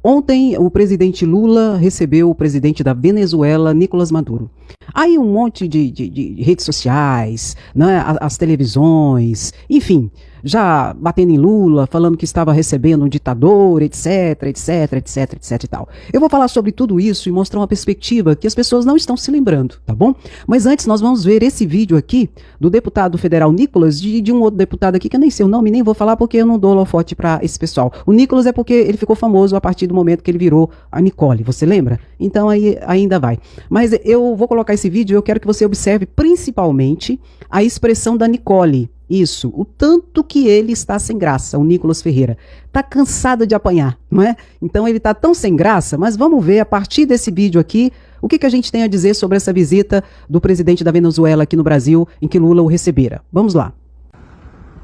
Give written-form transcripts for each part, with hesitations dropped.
Ontem, o presidente Lula recebeu o presidente da Venezuela, Nicolás Maduro. Aí um monte de redes sociais, né, as televisões, enfim, já batendo em Lula, falando que estava recebendo um ditador, etc, etc, etc, etc e tal. Eu vou falar sobre tudo isso e mostrar uma perspectiva que as pessoas não estão se lembrando, tá bom? Mas antes nós vamos ver esse vídeo aqui do deputado federal Nicolás, de um outro deputado aqui que eu nem sei o nome, nem vou falar porque eu não dou holofote para esse pessoal. O Nicolás é porque ele ficou famoso a partir do momento que ele virou a Nicole, você lembra? Então aí ainda vai. Mas eu vou colocar esse vídeo e eu quero que você observe principalmente a expressão da Nicole. Isso, o tanto que ele está sem graça, o Nicolás Ferreira. Está cansado de apanhar, não é? Então ele está tão sem graça, mas vamos ver a partir desse vídeo aqui o que a gente tem a dizer sobre essa visita do presidente da Venezuela aqui no Brasil, em que Lula o recebera. Vamos lá.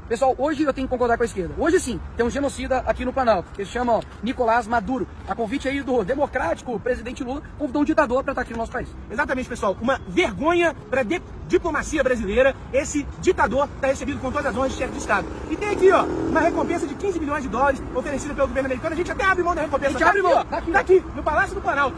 Pessoal, hoje eu tenho que concordar com a esquerda. Hoje sim, tem um genocida aqui no Planalto, que se chama Nicolás Maduro. A convite aí do democrático presidente Lula, convidou um ditador para estar aqui no nosso país. Exatamente, pessoal. Uma vergonha para a diplomacia brasileira. Esse ditador está recebido com todas as honras de chefe de Estado. E tem aqui, ó, uma recompensa de 15 milhões de dólares oferecida pelo governo americano. A gente até abre mão da recompensa. A gente abre mão. Tá aqui, no Palácio do Planalto.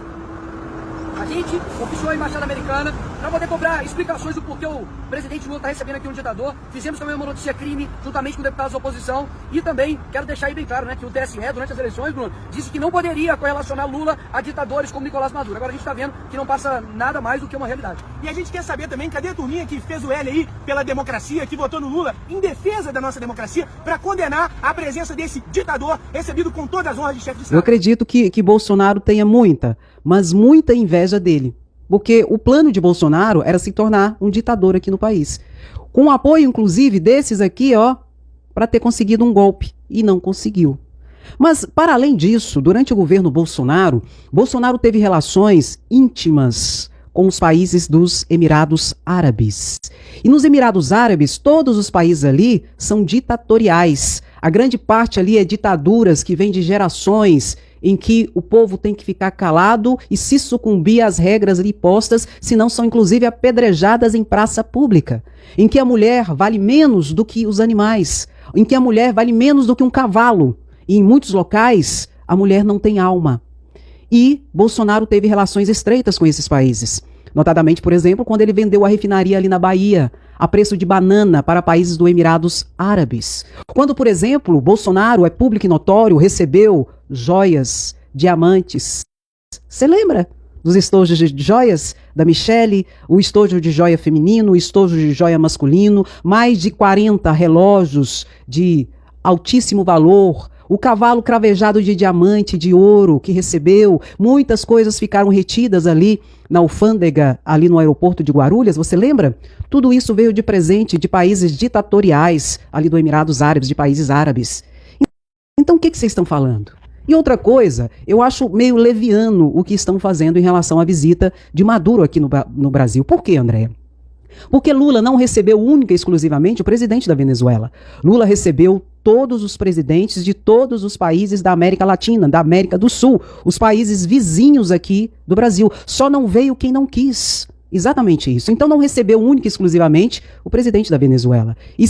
A gente oficiou a Embaixada Americana para poder cobrar explicações do porquê o presidente Lula está recebendo aqui um ditador. Fizemos também uma notícia crime, juntamente com deputados da oposição. E também quero deixar aí bem claro, né, que o TSE, durante as eleições, Bruno, disse que não poderia correlacionar Lula a ditadores como Nicolás Maduro. Agora a gente está vendo que não passa nada mais do que uma realidade. E a gente quer saber também, cadê a turminha que fez o L aí pela democracia, que votou no Lula em defesa da nossa democracia, para condenar a presença desse ditador recebido com todas as honras de chefe de Estado? Eu acredito que Bolsonaro tenha muita inveja dele. Porque o plano de Bolsonaro era se tornar um ditador aqui no país. Com o apoio, inclusive, desses aqui, ó, para ter conseguido um golpe. E não conseguiu. Mas, para além disso, durante o governo Bolsonaro, Bolsonaro teve relações íntimas com os países dos Emirados Árabes. E nos Emirados Árabes, todos os países ali são ditatoriais. A grande parte ali é ditaduras que vêm de gerações em que o povo tem que ficar calado e se sucumbir às regras ali postas, senão são inclusive apedrejadas em praça pública, em que a mulher vale menos do que os animais, em que a mulher vale menos do que um cavalo, e em muitos locais a mulher não tem alma. E Bolsonaro teve relações estreitas com esses países, notadamente, por exemplo, quando ele vendeu a refinaria ali na Bahia, a preço de banana para países dos Emirados Árabes. Quando, por exemplo, Bolsonaro, é público e notório, recebeu joias, diamantes. Você lembra dos estojos de joias da Michele? O estojo de joia feminino, o estojo de joia masculino, mais de 40 relógios de altíssimo valor, o cavalo cravejado de diamante, de ouro que recebeu, muitas coisas ficaram retidas ali na alfândega, ali no aeroporto de Guarulhos, você lembra? Tudo isso veio de presente de países ditatoriais, ali do Emirados Árabes, de países árabes. Então o que vocês estão falando? E outra coisa, eu acho meio leviano o que estão fazendo em relação à visita de Maduro aqui no Brasil. Por quê, Andréia? Porque Lula não recebeu única e exclusivamente o presidente da Venezuela. Lula recebeu todos os presidentes de todos os países da América Latina, da América do Sul, os países vizinhos aqui do Brasil. Só não veio quem não quis. Exatamente isso. Então não recebeu única e exclusivamente o presidente da Venezuela. E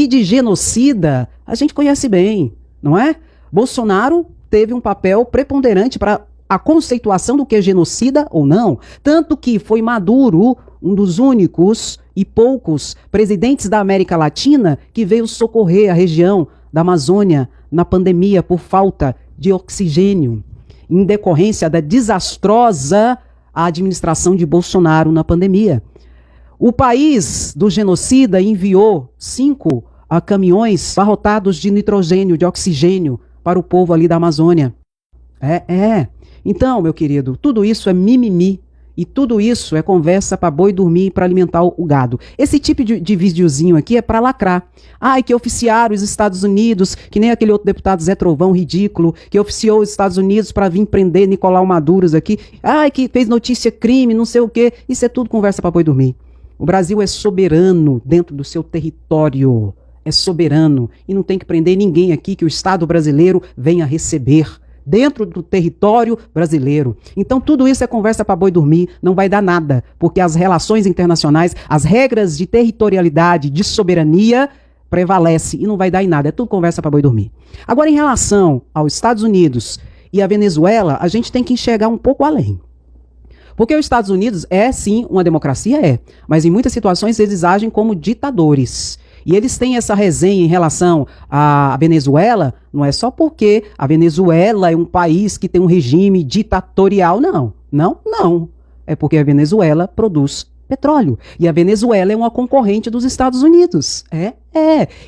de genocida, a gente conhece bem, não é? Bolsonaro teve um papel preponderante para a conceituação do que é genocida ou não. Tanto que foi Maduro um dos únicos e poucos presidentes da América Latina que veio socorrer a região da Amazônia na pandemia por falta de oxigênio, em decorrência da desastrosa administração de Bolsonaro na pandemia. O país do genocida enviou 5 caminhões abarrotados de nitrogênio, de oxigênio, para o povo ali da Amazônia. Então, meu querido, tudo isso é mimimi. E tudo isso é conversa para boi dormir e para alimentar o gado. Esse tipo de videozinho aqui é para lacrar. Ai, que oficiaram os Estados Unidos, que nem aquele outro deputado Zé Trovão ridículo, que oficiou os Estados Unidos para vir prender Nicolau Maduro aqui. Ai, que fez notícia crime, não sei o quê. Isso é tudo conversa para boi dormir. O Brasil é soberano dentro do seu território. É soberano. E não tem que prender ninguém aqui que o Estado brasileiro venha receber dentro do território brasileiro. Então tudo isso é conversa para boi dormir, não vai dar nada, porque as relações internacionais, as regras de territorialidade, de soberania, prevalecem e não vai dar em nada, é tudo conversa para boi dormir. Agora, em relação aos Estados Unidos e a Venezuela, a gente tem que enxergar um pouco além. Porque os Estados Unidos é sim uma democracia, mas em muitas situações eles agem como ditadores. E eles têm essa resenha em relação à Venezuela, não é só porque a Venezuela é um país que tem um regime ditatorial, não. Não. É porque a Venezuela produz petróleo. E a Venezuela é uma concorrente dos Estados Unidos.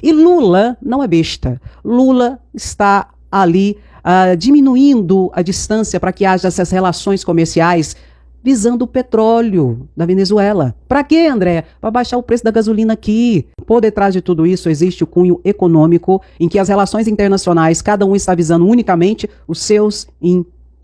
E Lula não é besta. Lula está ali diminuindo a distância para que haja essas relações comerciais visando o petróleo da Venezuela. Para quê, André? Para baixar o preço da gasolina aqui. Por detrás de tudo isso existe o cunho econômico em que as relações internacionais, cada um está visando unicamente os seus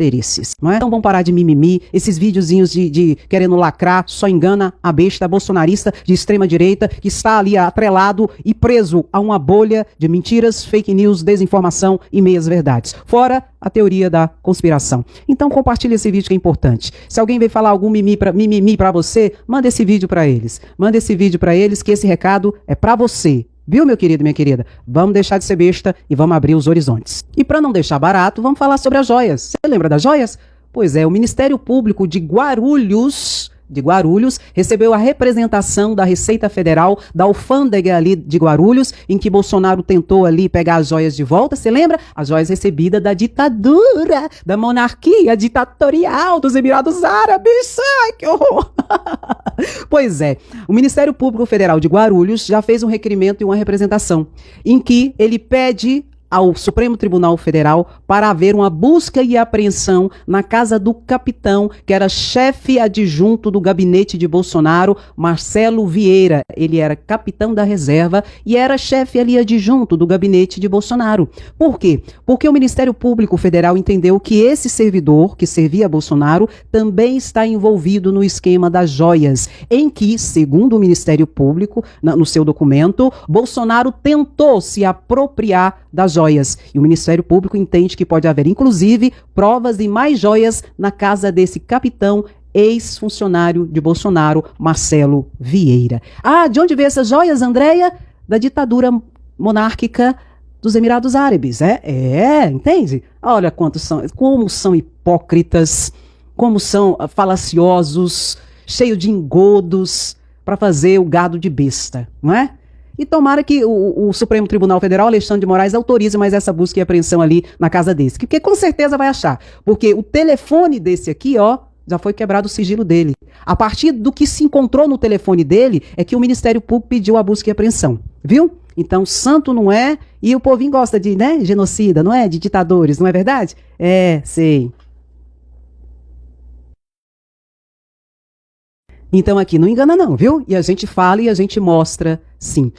interesses, não é? Então vamos parar de mimimi, esses videozinhos de querendo lacrar, só engana a besta bolsonarista de extrema direita que está ali atrelado e preso a uma bolha de mentiras, fake news, desinformação e meias verdades. Fora a teoria da conspiração. Então compartilha esse vídeo que é importante. Se alguém veio falar algum mimimi pra você, manda esse vídeo pra eles. Manda esse vídeo pra eles que esse recado é pra você. Viu, meu querido e minha querida? Vamos deixar de ser besta e vamos abrir os horizontes. E para não deixar barato, vamos falar sobre as joias. Você lembra das joias? Pois é, o Ministério Público de Guarulhos recebeu a representação da Receita Federal, da alfândega ali de Guarulhos, em que Bolsonaro tentou ali pegar as joias de volta. Você lembra? As joias recebidas da ditadura, da monarquia ditatorial dos Emirados Árabes. Ai, que horror! Pois é, o Ministério Público Federal de Guarulhos já fez um requerimento e uma representação, em que ele pede ao Supremo Tribunal Federal para haver uma busca e apreensão na casa do capitão, que era chefe adjunto do gabinete de Bolsonaro, Marcelo Vieira. Ele era capitão da reserva e era chefe ali adjunto do gabinete de Bolsonaro. Por quê? Porque o Ministério Público Federal entendeu que esse servidor, que servia a Bolsonaro, também está envolvido no esquema das joias, em que, segundo o Ministério Público, no seu documento, Bolsonaro tentou se apropriar das joias. E o Ministério Público entende que pode haver, inclusive, provas de mais joias na casa desse capitão ex-funcionário de Bolsonaro, Marcelo Vieira. Ah, de onde veio essas joias, Andréia? Da ditadura monárquica dos Emirados Árabes. Entende? Olha como são hipócritas, como são falaciosos, cheios de engodos para fazer o gado de besta, não é? E tomara que o Supremo Tribunal Federal, Alexandre de Moraes, autorize mais essa busca e apreensão ali na casa desse. Porque com certeza vai achar. Porque o telefone desse aqui, ó, já foi quebrado o sigilo dele. A partir do que se encontrou no telefone dele, é que o Ministério Público pediu a busca e apreensão. Viu? Então, santo não é, e o povinho gosta de, né, genocida, não é? De ditadores, não é verdade? Sei. Então aqui não engana não, viu? E a gente fala e a gente mostra sim.